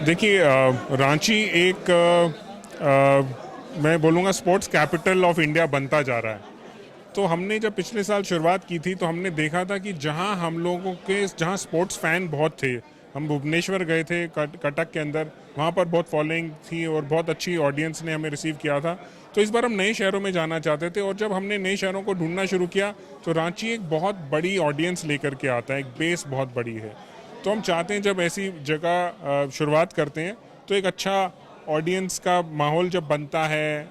देखिए रांची एक मैं बोलूँगा स्पोर्ट्स कैपिटल ऑफ इंडिया बनता जा रहा है। तो हमने जब पिछले साल शुरुआत की थी तो हमने देखा था कि जहाँ स्पोर्ट्स फैन बहुत थे, हम भुवनेश्वर गए थे कटक के अंदर, वहाँ पर बहुत फॉलोइंग थी और बहुत अच्छी ऑडियंस ने हमें रिसीव किया था। तो इस बार हम नए शहरों में जाना चाहते थे और जब हमने नए शहरों को ढूंढना शुरू किया तो रांची एक बहुत बड़ी ऑडियंस लेकर के आता है, एक बेस बहुत बड़ी है। तो हम चाहते हैं जब ऐसी जगह शुरुआत करते हैं तो एक अच्छा ऑडियंस का माहौल जब बनता है,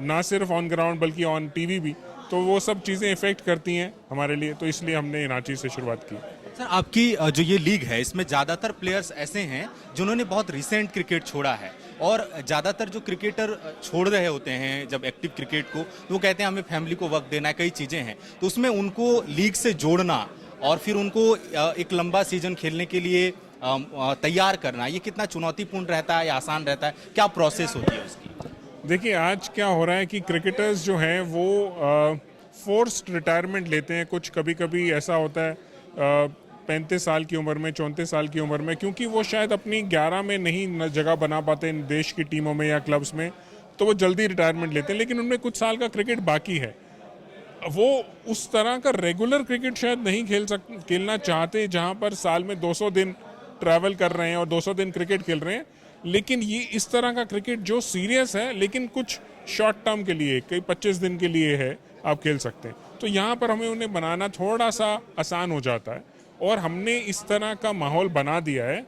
ना सिर्फ ऑन ग्राउंड बल्कि ऑन टीवी भी, तो वो सब चीज़ें इफ़ेक्ट करती हैं हमारे लिए। तो इसलिए हमने रांची से शुरुआत की। सर, आपकी जो ये लीग है इसमें ज़्यादातर प्लेयर्स ऐसे हैं जिन्होंने बहुत रिसेंट क्रिकेट छोड़ा है। और ज़्यादातर जो क्रिकेटर छोड़ रहे होते हैं जब एक्टिव क्रिकेट को, तो वो कहते हैं हमें फैमिली को वक्त देना है, कई चीज़ें हैं। तो उसमें उनको लीग से जोड़ना और फिर उनको एक लंबा सीजन खेलने के लिए तैयार करना, ये कितना चुनौतीपूर्ण रहता है या आसान रहता है? क्या प्रोसेस होती है उसकी? देखिए आज क्या हो रहा है कि क्रिकेटर्स जो हैं वो फोर्स्ड रिटायरमेंट लेते हैं। कुछ कभी कभी ऐसा होता है 35 साल की उम्र में, 34 साल की उम्र में, क्योंकि वो शायद अपनी 11 में नहीं जगह बना पाते इन देश की टीमों में या क्लब्स में, तो वो जल्दी रिटायरमेंट लेते हैं। लेकिन उनमें कुछ साल का क्रिकेट बाकी है, वो उस तरह का रेगुलर क्रिकेट शायद नहीं खेलना चाहते जहां पर साल में 200 दिन ट्रैवल कर रहे हैं और 200 दिन क्रिकेट खेल रहे हैं। लेकिन ये इस तरह का क्रिकेट जो सीरियस है लेकिन कुछ शॉर्ट टर्म के लिए, कई 25 दिन के लिए है, आप खेल सकते हैं। तो यहाँ पर हमें उन्हें बनाना थोड़ा सा आसान हो जाता है और हमने इस तरह का माहौल बना दिया है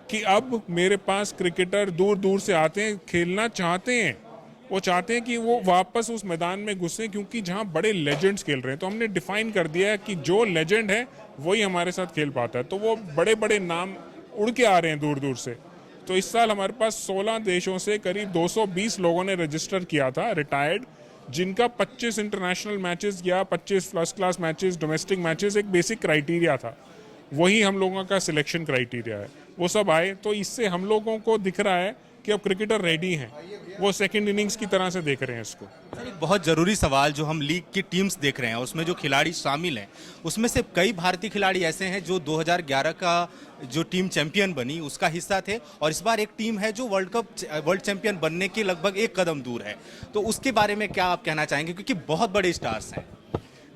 कि अब मेरे पास क्रिकेटर दूर दूर से आते हैं, खेलना चाहते हैं, वो चाहते हैं कि वो वापस उस मैदान में घुसे, क्योंकि जहाँ बड़े लेजेंड्स खेल रहे हैं। तो हमने डिफाइन कर दिया है कि जो लेजेंड है वही हमारे साथ खेल पाता है। तो वो बड़े बड़े नाम उड़ के आ रहे हैं दूर दूर से। तो इस साल हमारे पास 16 देशों से करीब 220 लोगों ने रजिस्टर किया था रिटायर्ड, जिनका 25 इंटरनेशनल मैचेस या 25 first class matches, domestic matches एक बेसिक क्राइटेरिया था। वही हम लोगों का सिलेक्शन क्राइटेरिया है। वो सब आए, तो इससे हम लोगों को दिख रहा है कि अब क्रिकेटर रेडी हैं, वो सेकंड इनिंग्स की तरह से देख रहे हैं इसको। सर, एक बहुत ज़रूरी सवाल, जो हम लीग की टीम्स देख रहे हैं उसमें जो खिलाड़ी शामिल हैं, उसमें से कई भारतीय खिलाड़ी ऐसे हैं जो 2011 का जो टीम चैंपियन बनी उसका हिस्सा थे, और इस बार एक टीम है जो वर्ल्ड चैंपियन बनने के लगभग एक कदम दूर है। तो उसके बारे में क्या आप कहना चाहेंगे, क्योंकि बहुत बड़े स्टार्स हैं?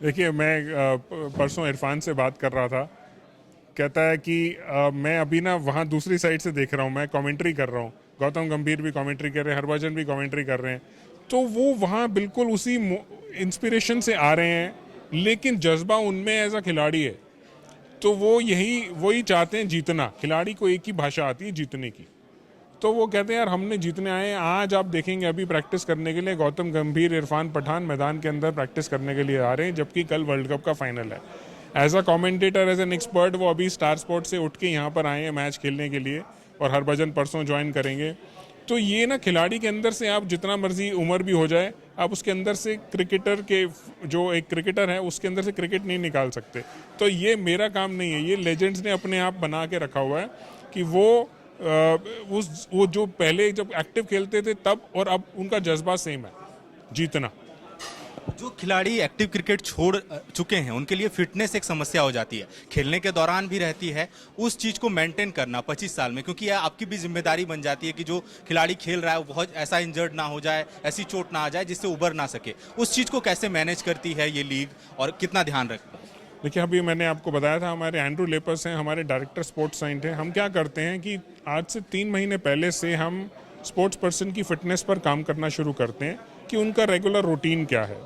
देखिए मैं परसों इरफान से बात कर रहा था, कहता है कि मैं अभी ना वहाँ दूसरी साइड से देख रहा हूँ, मैं कमेंट्री कर रहा हूँ, गौतम गंभीर भी कमेंट्री कर रहे हैं, हरभजन भी कमेंट्री कर रहे हैं। तो वो वहाँ बिल्कुल उसी इंस्पिरेशन से आ रहे हैं, लेकिन जज्बा उनमें एज अ खिलाड़ी है। तो वो वही चाहते हैं, जीतना। खिलाड़ी को एक ही भाषा आती है, जीतने की। तो वो कहते हैं यार हमने जीतने आए हैं। आज आप देखेंगे अभी प्रैक्टिस करने के लिए गौतम गंभीर, इरफान पठान मैदान के अंदर प्रैक्टिस करने के लिए आ रहे हैं, जबकि कल वर्ल्ड कप का फाइनल है। As a commentator, as an expert, वो अभी स्टार स्पोर्ट से उठ के यहाँ पर आए हैं मैच खेलने के लिए, और हरभजन परसों ज्वाइन करेंगे। तो ये ना खिलाड़ी के अंदर से, आप जितना मर्जी उम्र भी हो जाए, आप उसके अंदर से क्रिकेटर के, जो एक क्रिकेटर है उसके अंदर से क्रिकेट नहीं निकाल सकते। तो ये मेरा काम नहीं है, ये लेजेंड्स ने अपने आप बना के रखा हुआ है कि वो जो पहले जब एक्टिव खेलते थे तब और अब उनका जज्बा सेम है, जीतना। जो खिलाड़ी एक्टिव क्रिकेट छोड़ चुके हैं उनके लिए फिटनेस एक समस्या हो जाती है, खेलने के दौरान भी रहती है। उस चीज़ को मेंटेन करना 25 साल में, क्योंकि यह आपकी भी जिम्मेदारी बन जाती है कि जो खिलाड़ी खेल रहा है वो बहुत ऐसा इंजर्ड ना हो जाए, ऐसी चोट ना आ जाए जिससे उबर ना सके। उस चीज़ को कैसे मैनेज करती है ये लीग और कितना ध्यान रखती है? देखिए अभी मैंने आपको बताया था, हमारे एंड्रू लेपर्स हैं, हमारे डायरेक्टर स्पोर्ट्स साइंस हैं। हम क्या करते हैं कि आज से 3 महीने पहले से हम स्पोर्ट्स पर्सन की फिटनेस पर काम करना शुरू करते हैं कि उनका रेगुलर रूटीन क्या है।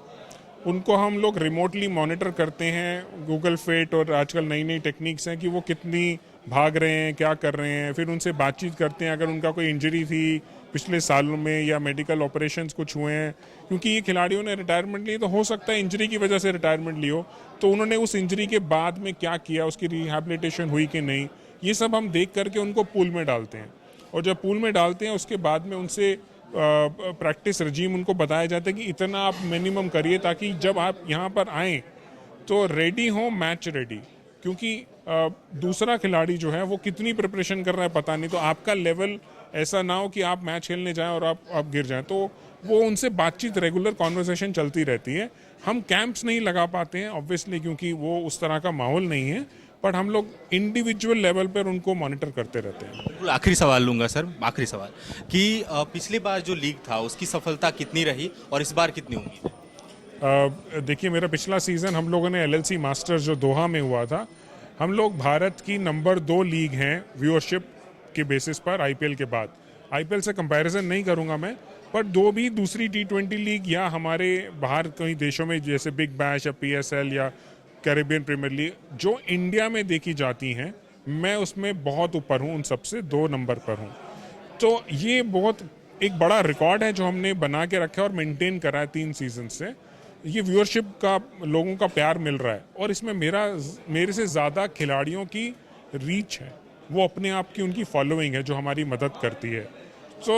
उनको हम लोग रिमोटली मॉनिटर करते हैं, गूगल फिट, और आजकल नई नई टेक्निक्स हैं कि वो कितनी भाग रहे हैं, क्या कर रहे हैं। फिर उनसे बातचीत करते हैं, अगर उनका कोई इंजरी थी पिछले सालों में या मेडिकल ऑपरेशंस कुछ हुए हैं, क्योंकि ये खिलाड़ियों ने रिटायरमेंट ली तो हो सकता है इंजरी की वजह से रिटायरमेंट ली हो, तो उन्होंने उस इंजरी के बाद में क्या किया, उसकी रिहैबिलिटेशन हुई कि नहीं, ये सब हम देख करके उनको पूल में डालते हैं। और जब पूल में डालते हैं उसके बाद में उनसे प्रैक्टिस रजीम उनको बताया जाता है कि इतना आप मिनिमम करिए, ताकि जब आप यहाँ पर आएँ तो रेडी हो, मैच रेडी। क्योंकि दूसरा खिलाड़ी जो है वो कितनी प्रिपरेशन कर रहा है पता नहीं, तो आपका लेवल ऐसा ना हो कि आप मैच खेलने जाएं और आप गिर जाएं। तो वो उनसे बातचीत, रेगुलर कॉन्वर्सेशन चलती रहती है। हम कैंप्स नहीं लगा पाते हैं ऑब्वियसली, क्योंकि वो उस तरह का माहौल नहीं है, बट हम लोग इंडिविजुअल लेवल पर उनको मॉनिटर करते रहते हैं। बिल्कुल आखिरी सवाल लूंगा सर, आखिरी सवाल कि पिछली बार जो लीग था उसकी सफलता कितनी रही और इस बार कितनी उम्मीद है? देखिए, मेरा पिछला सीज़न हम लोगों ने LLC मास्टर्स जो दोहा में हुआ था, हम लोग भारत की नंबर 2 लीग हैं व्यूअरशिप के बेसिस पर IPL के बाद। IPL से कंपैरिजन नहीं करूंगा मैं, पर भी दूसरी T20 लीग या हमारे बाहर कई देशों में जैसे बिग बैश या PSL या कैरेबियन प्रीमियर लीग जो इंडिया में देखी जाती हैं, मैं उसमें बहुत ऊपर हूँ, उन सबसे 2 नंबर पर हूँ। तो ये बहुत एक बड़ा रिकॉर्ड है जो हमने बना के रखा है और मेंटेन करा है 3 सीजन से। ये व्यूअरशिप का लोगों का प्यार मिल रहा है और इसमें मेरे से ज़्यादा खिलाड़ियों की रीच है, वो अपने आप की उनकी फॉलोइंग है जो हमारी मदद करती है। तो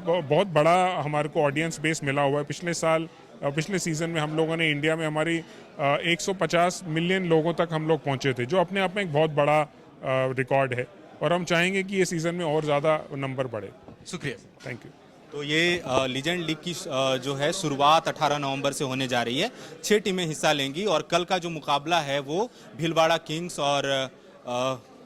बहुत बड़ा हमारे को ऑडियंस बेस मिला हुआ है। पिछले सीज़न में हम लोगों ने इंडिया में हमारी 150 मिलियन लोगों तक हम लोग पहुंचे थे, जो अपने आप में एक बहुत बड़ा रिकॉर्ड है और हम चाहेंगे कि ये सीज़न में और ज़्यादा नंबर बढ़े। शुक्रिया। Thank you. तो ये लीजेंड लीग की जो है शुरुआत 18 नवंबर से होने जा रही है। 6 टीमें हिस्सा लेंगी और कल का जो मुकाबला है वो भीलवाड़ा किंग्स और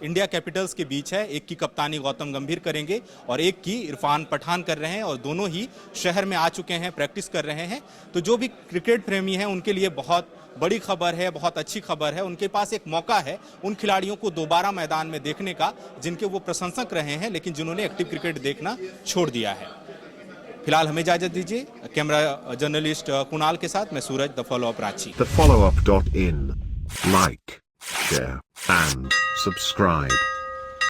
इंडिया कैपिटल्स के बीच है। एक की कप्तानी गौतम गंभीर करेंगे और एक की इरफान पठान कर रहे हैं और दोनों ही शहर में आ चुके हैं, प्रैक्टिस कर रहे हैं। तो जो भी क्रिकेट प्रेमी हैं उनके लिए बहुत बड़ी खबर है, बहुत अच्छी खबर है। उनके पास एक मौका है उन खिलाड़ियों को दोबारा मैदान में देखने का जिनके वो प्रशंसक रहे हैं लेकिन जिन्होंने एक्टिव क्रिकेट देखना छोड़ दिया है। फिलहाल हमें इजाजत दीजिए। कैमरा जर्नलिस्ट कुणाल के साथ मैं Suraj, the follow up Ranchi. thefollowup.in. Like, share, and subscribe.